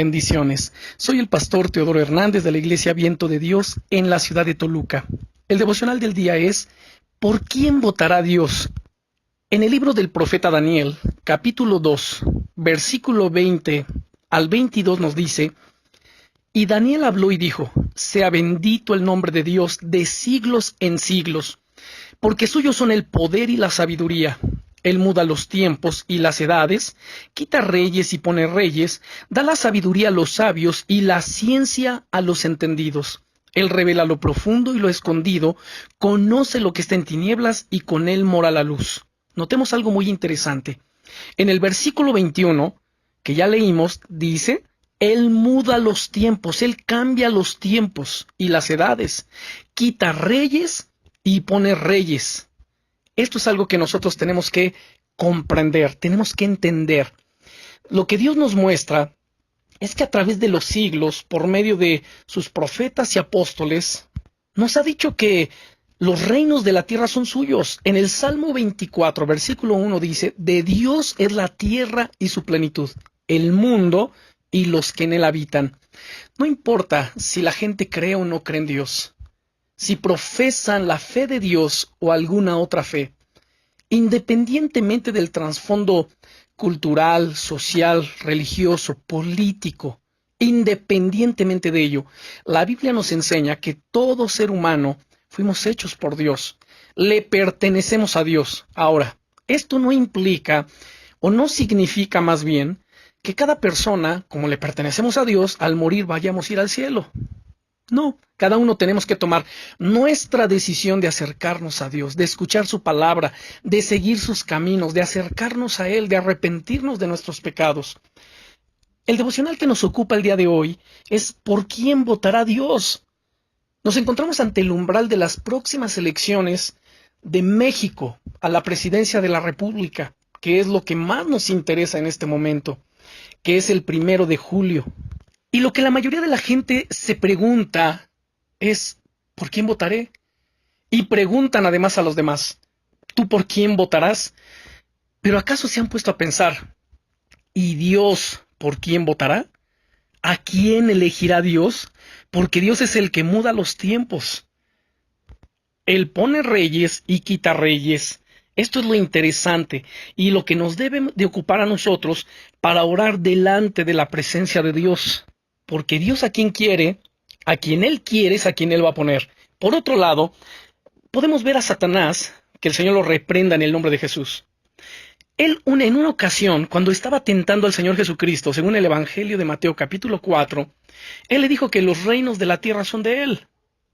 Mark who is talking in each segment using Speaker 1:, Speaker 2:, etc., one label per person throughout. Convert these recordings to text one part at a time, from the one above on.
Speaker 1: Bendiciones. Soy el pastor Teodoro Hernández de la Iglesia Viento de Dios en la ciudad de Toluca. El devocional del día es ¿por quién votará Dios? En el libro del profeta Daniel, capítulo 2, versículo 20 al 22 nos dice: Y Daniel habló y dijo: Sea bendito el nombre de Dios de siglos en siglos, porque suyos son el poder y la sabiduría. Él muda los tiempos y las edades, quita reyes y pone reyes, da la sabiduría a los sabios y la ciencia a los entendidos. Él revela lo profundo y lo escondido, conoce lo que está en tinieblas y con él mora la luz. Notemos algo muy interesante. En el versículo 21, que ya leímos, dice: Él muda los tiempos, Él cambia los tiempos y las edades, quita reyes y pone reyes. Esto es algo que nosotros tenemos que comprender, tenemos que entender. Lo que Dios nos muestra es que a través de los siglos, por medio de sus profetas y apóstoles, nos ha dicho que los reinos de la tierra son suyos. En el Salmo 24, versículo 1 dice: De Dios es la tierra y su plenitud, el mundo y los que en él habitan. No importa si la gente cree o no cree en Dios, si profesan la fe de Dios o alguna otra fe, independientemente del trasfondo cultural, social, religioso, político, independientemente de ello, la Biblia nos enseña que todo ser humano fuimos hechos por Dios, le pertenecemos a Dios. Ahora, esto no implica, o no significa más bien, que cada persona, como le pertenecemos a Dios, al morir vayamos a ir al cielo. No, cada uno tenemos que tomar nuestra decisión de acercarnos a Dios, de escuchar su palabra, de seguir sus caminos, de acercarnos a Él, de arrepentirnos de nuestros pecados. El devocional que nos ocupa el día de hoy es ¿por quién votará Dios? Nos encontramos ante el umbral de las próximas elecciones de México a la presidencia de la República, que es lo que más nos interesa en este momento, que es el 1 de julio. Y lo que la mayoría de la gente se pregunta es ¿por quién votaré? Y preguntan además a los demás: ¿tú por quién votarás? Pero ¿acaso se han puesto a pensar: ¿y Dios por quién votará? ¿A quién elegirá Dios? Porque Dios es el que muda los tiempos. Él pone reyes y quita reyes. Esto es lo interesante y lo que nos debe de ocupar a nosotros para orar delante de la presencia de Dios. Porque Dios a quien quiere, a quien Él quiere es a quien Él va a poner. Por otro lado, podemos ver a Satanás, que el Señor lo reprenda en el nombre de Jesús. Él en una ocasión, cuando estaba tentando al Señor Jesucristo, según el Evangelio de Mateo capítulo 4, Él le dijo que los reinos de la tierra son de Él.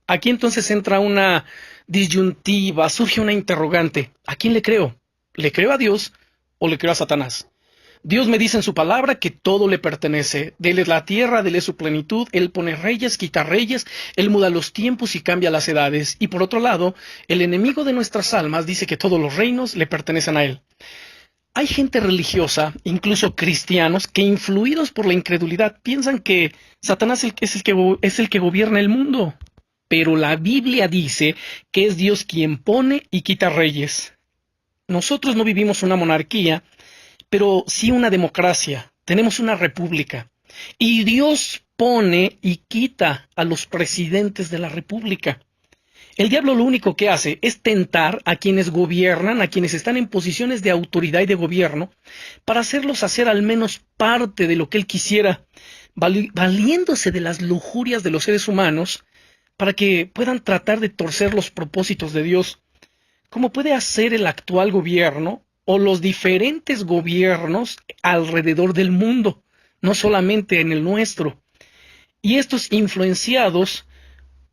Speaker 1: Aquí entonces entra una disyuntiva, surge una interrogante. ¿A quién le creo? ¿Le creo a Dios o le creo a Satanás? Dios me dice en su palabra que todo le pertenece. De él es la tierra, de él es su plenitud. Él pone reyes, quita reyes. Él muda los tiempos y cambia las edades. Y por otro lado, el enemigo de nuestras almas dice que todos los reinos le pertenecen a él. Hay gente religiosa, incluso cristianos, que influidos por la incredulidad piensan que Satanás es el que gobierna el mundo. Pero la Biblia dice que es Dios quien pone y quita reyes. Nosotros no vivimos una monarquía, pero sí una democracia. Tenemos una república. Y Dios pone y quita a los presidentes de la república. El diablo lo único que hace es tentar a quienes gobiernan, a quienes están en posiciones de autoridad y de gobierno, para hacerlos hacer al menos parte de lo que él quisiera, valiéndose de las lujurias de los seres humanos, para que puedan tratar de torcer los propósitos de Dios, como puede hacer el actual gobierno o los diferentes gobiernos alrededor del mundo, no solamente en el nuestro. Y estos influenciados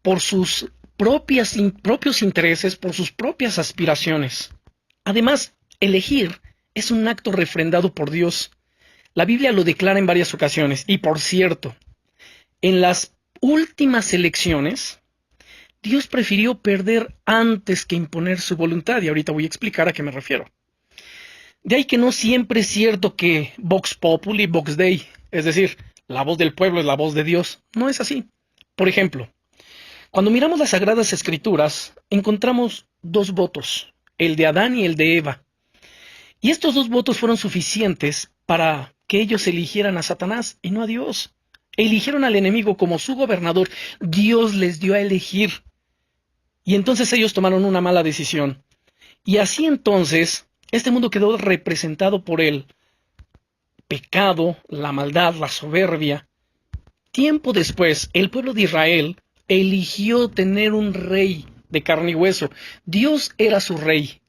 Speaker 1: por sus propios intereses, por sus propias aspiraciones. Además, elegir es un acto refrendado por Dios. La Biblia lo declara en varias ocasiones. Y por cierto, en las últimas elecciones, Dios prefirió perder antes que imponer su voluntad. Y ahorita voy a explicar a qué me refiero. De ahí que no siempre es cierto que Vox Populi, Vox Dei, es decir, la voz del pueblo es la voz de Dios. No es así. Por ejemplo, cuando miramos las Sagradas Escrituras, encontramos dos votos, el de Adán y el de Eva. Y estos dos votos fueron suficientes para que ellos eligieran a Satanás y no a Dios. Eligieron al enemigo como su gobernador. Dios les dio a elegir. Y entonces ellos tomaron una mala decisión. Y así entonces, este mundo quedó representado por el pecado, la maldad, la soberbia. Tiempo después, el pueblo de Israel eligió tener un rey de carne y hueso. Dios era su rey.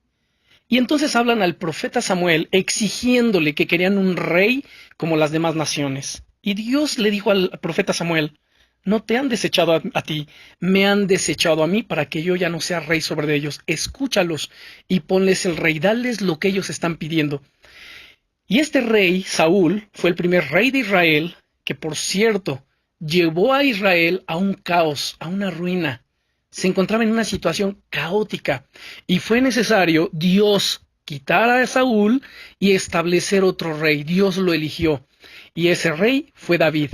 Speaker 1: Y entonces hablan al profeta Samuel exigiéndole que querían un rey como las demás naciones. Y Dios le dijo al profeta Samuel: no te han desechado a ti, me han desechado a mí para que yo ya no sea rey sobre ellos. Escúchalos y ponles el rey, dales lo que ellos están pidiendo. Y este rey, Saúl, fue el primer rey de Israel, que por cierto, llevó a Israel a un caos, a una ruina. Se encontraba en una situación caótica y fue necesario Dios quitar a Saúl y establecer otro rey. Dios lo eligió y ese rey fue David,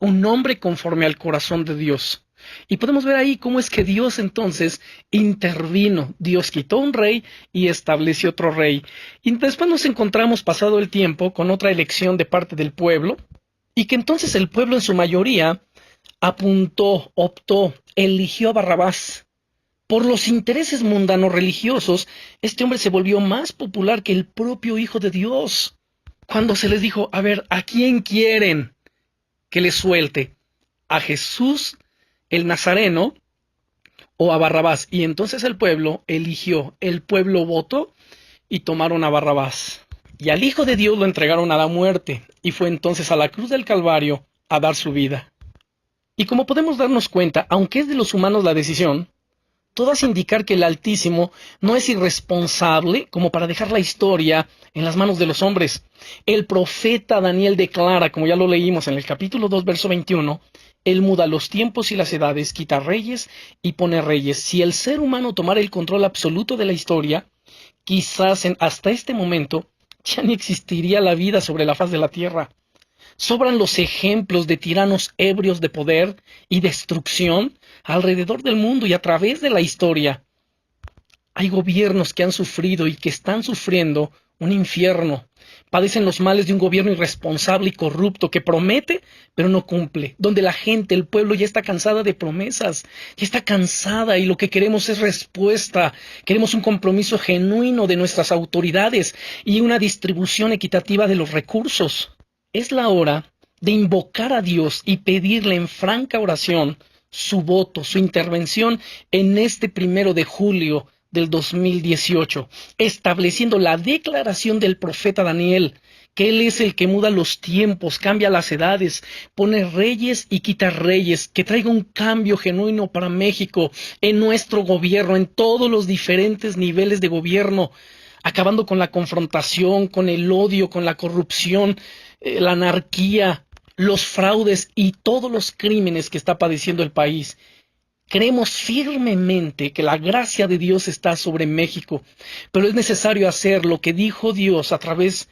Speaker 1: un hombre conforme al corazón de Dios. Y podemos ver ahí cómo es que Dios entonces intervino. Dios quitó un rey y estableció otro rey. Y después nos encontramos, pasado el tiempo, con otra elección de parte del pueblo, y que entonces el pueblo en su mayoría apuntó, optó, eligió a Barrabás. Por los intereses mundanos religiosos, este hombre se volvió más popular que el propio Hijo de Dios. Cuando se les dijo: a ver, ¿a quién quieren que les suelte? ¿A Jesús el Nazareno o a Barrabás? Y entonces el pueblo eligió, el pueblo votó y tomaron a Barrabás. Y al Hijo de Dios lo entregaron a la muerte, y fue entonces a la cruz del Calvario a dar su vida. Y como podemos darnos cuenta, aunque es de los humanos la decisión, todo hace indicar que el Altísimo no es irresponsable como para dejar la historia en las manos de los hombres. El profeta Daniel declara, como ya lo leímos en el capítulo 2, verso 21, Él muda los tiempos y las edades, quita reyes y pone reyes. Si el ser humano tomara el control absoluto de la historia, quizás hasta este momento ya ni existiría la vida sobre la faz de la tierra. Sobran los ejemplos de tiranos ebrios de poder y destrucción alrededor del mundo y a través de la historia. Hay gobiernos que han sufrido y que están sufriendo un infierno. Padecen los males de un gobierno irresponsable y corrupto que promete pero no cumple, donde la gente, el pueblo ya está cansada de promesas, ya está cansada y lo que queremos es respuesta. Queremos un compromiso genuino de nuestras autoridades y una distribución equitativa de los recursos. Es la hora de invocar a Dios y pedirle en franca oración su voto, su intervención en este 1 de julio del 2018, estableciendo la declaración del profeta Daniel, que Él es el que muda los tiempos, cambia las edades, pone reyes y quita reyes, que traiga un cambio genuino para México, en nuestro gobierno, en todos los diferentes niveles de gobierno, acabando con la confrontación, con el odio, con la corrupción, la anarquía, los fraudes y todos los crímenes que está padeciendo el país. Creemos firmemente que la gracia de Dios está sobre México, pero es necesario hacer lo que dijo Dios a través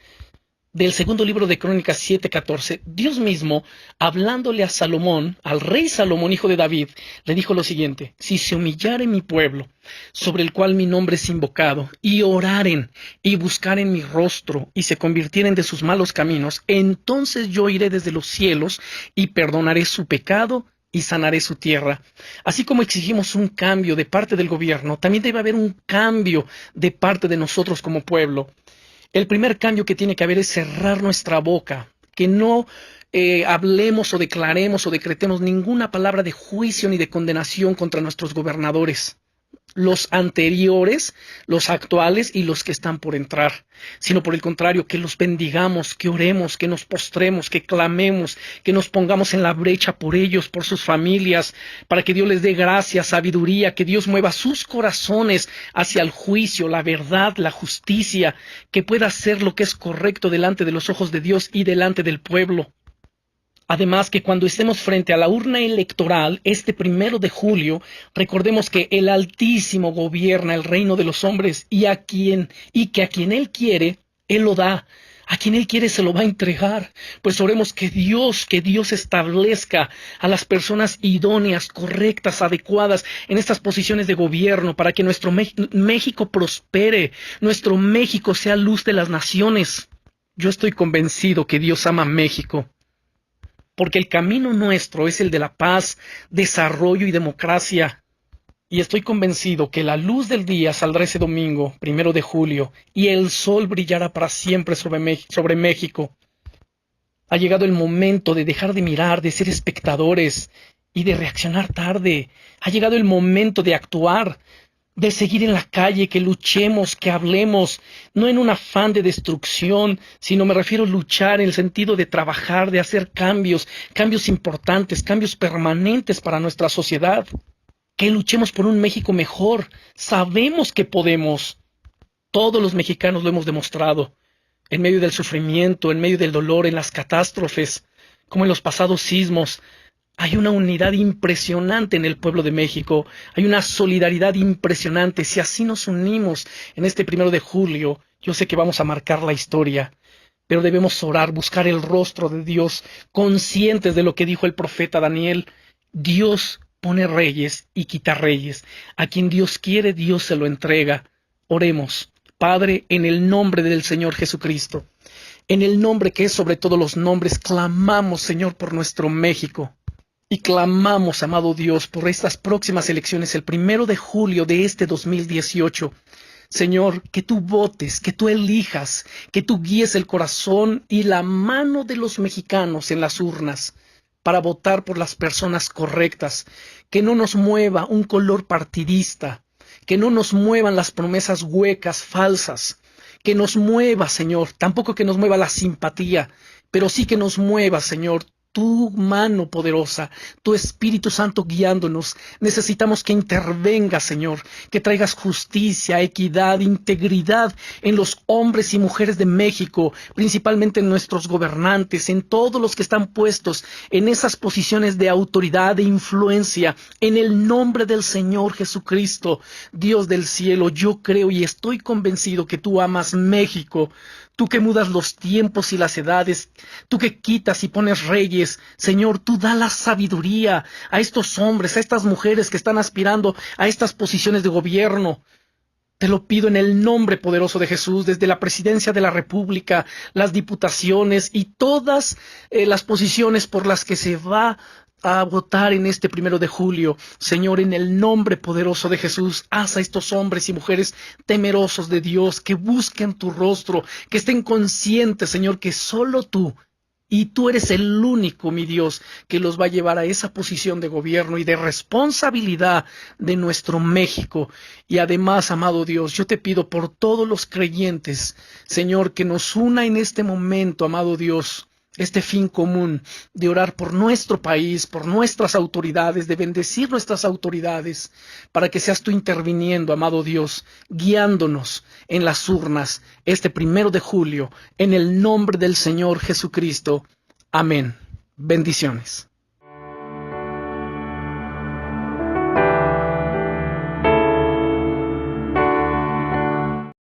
Speaker 1: del segundo libro de Crónicas 7:14. Dios mismo, hablándole a Salomón, al rey Salomón, hijo de David, le dijo lo siguiente: si se humillare mi pueblo, sobre el cual mi nombre es invocado, y oraren y buscaren mi rostro, y se convirtieren de sus malos caminos, entonces yo iré desde los cielos y perdonaré su pecado y sanaré su tierra. Así como exigimos un cambio de parte del gobierno, también debe haber un cambio de parte de nosotros como pueblo. El primer cambio que tiene que haber es cerrar nuestra boca, que no hablemos o declaremos o decretemos ninguna palabra de juicio ni de condenación contra nuestros gobernadores, los anteriores, los actuales y los que están por entrar, sino por el contrario, que los bendigamos, que oremos, que nos postremos, que clamemos, que nos pongamos en la brecha por ellos, por sus familias, para que Dios les dé gracia, sabiduría, que Dios mueva sus corazones hacia el juicio, la verdad, la justicia, que pueda hacer lo que es correcto delante de los ojos de Dios y delante del pueblo. Además, que cuando estemos frente a la urna electoral, este 1 de julio, recordemos que el Altísimo gobierna el reino de los hombres y que a quien Él quiere, Él lo da. A quien Él quiere se lo va a entregar. Pues oremos que Dios establezca a las personas idóneas, correctas, adecuadas en estas posiciones de gobierno para que nuestro México prospere, nuestro México sea luz de las naciones. Yo estoy convencido que Dios ama a México. porque el camino nuestro es el de la paz, desarrollo y democracia. Y estoy convencido que la luz del día saldrá ese domingo, 1 de julio, y el sol brillará para siempre sobre México. Ha llegado el momento de dejar de mirar, de ser espectadores y de reaccionar tarde. Ha llegado el momento de actuar, de seguir en la calle, que luchemos, que hablemos, no en un afán de destrucción, sino me refiero a luchar en el sentido de trabajar, de hacer cambios, cambios importantes, cambios permanentes para nuestra sociedad. Que luchemos por un México mejor. Sabemos que podemos. Todos los mexicanos lo hemos demostrado. En medio del sufrimiento, en medio del dolor, en las catástrofes, como en los pasados sismos, hay una unidad impresionante en el pueblo de México, hay una solidaridad impresionante. Si así nos unimos en este 1 de julio, yo sé que vamos a marcar la historia, pero debemos orar, buscar el rostro de Dios, conscientes de lo que dijo el profeta Daniel. Dios pone reyes y quita reyes. A quien Dios quiere, Dios se lo entrega. Oremos. Padre, en el nombre del Señor Jesucristo, en el nombre que es sobre todos los nombres, clamamos, Señor, por nuestro México. Y clamamos, amado Dios, por estas próximas elecciones, el 1 de julio de este 2018. Señor, que tú votes, que tú elijas, que tú guíes el corazón y la mano de los mexicanos en las urnas para votar por las personas correctas. Que no nos mueva un color partidista, que no nos muevan las promesas huecas, falsas, que nos mueva, Señor, tampoco que nos mueva la simpatía, pero sí que nos mueva, Señor, tu mano poderosa, tu Espíritu Santo guiándonos. Necesitamos que intervengas, Señor, que traigas justicia, equidad, integridad en los hombres y mujeres de México, principalmente en nuestros gobernantes, en todos los que están puestos en esas posiciones de autoridad, de influencia, en el nombre del Señor Jesucristo. Dios del cielo, yo creo y estoy convencido que tú amas México. Tú que mudas los tiempos y las edades, tú que quitas y pones reyes, Señor, tú da la sabiduría a estos hombres, a estas mujeres que están aspirando a estas posiciones de gobierno. Te lo pido en el nombre poderoso de Jesús, desde la presidencia de la República, las diputaciones y todas las posiciones por las que se va a votar en este 1 de julio. Señor, en el nombre poderoso de Jesús, haz a estos hombres y mujeres temerosos de Dios, que busquen tu rostro, que estén conscientes, Señor, que solo tú, y tú eres el único, mi Dios, que los va a llevar a esa posición de gobierno y de responsabilidad de nuestro México. Y además, amado Dios, yo te pido por todos los creyentes, Señor, que nos una en este momento, amado Dios, este fin común de orar por nuestro país, por nuestras autoridades, de bendecir nuestras autoridades, para que seas tú interviniendo, amado Dios, guiándonos en las urnas este 1 de julio, en el nombre del Señor Jesucristo. Amén. Bendiciones.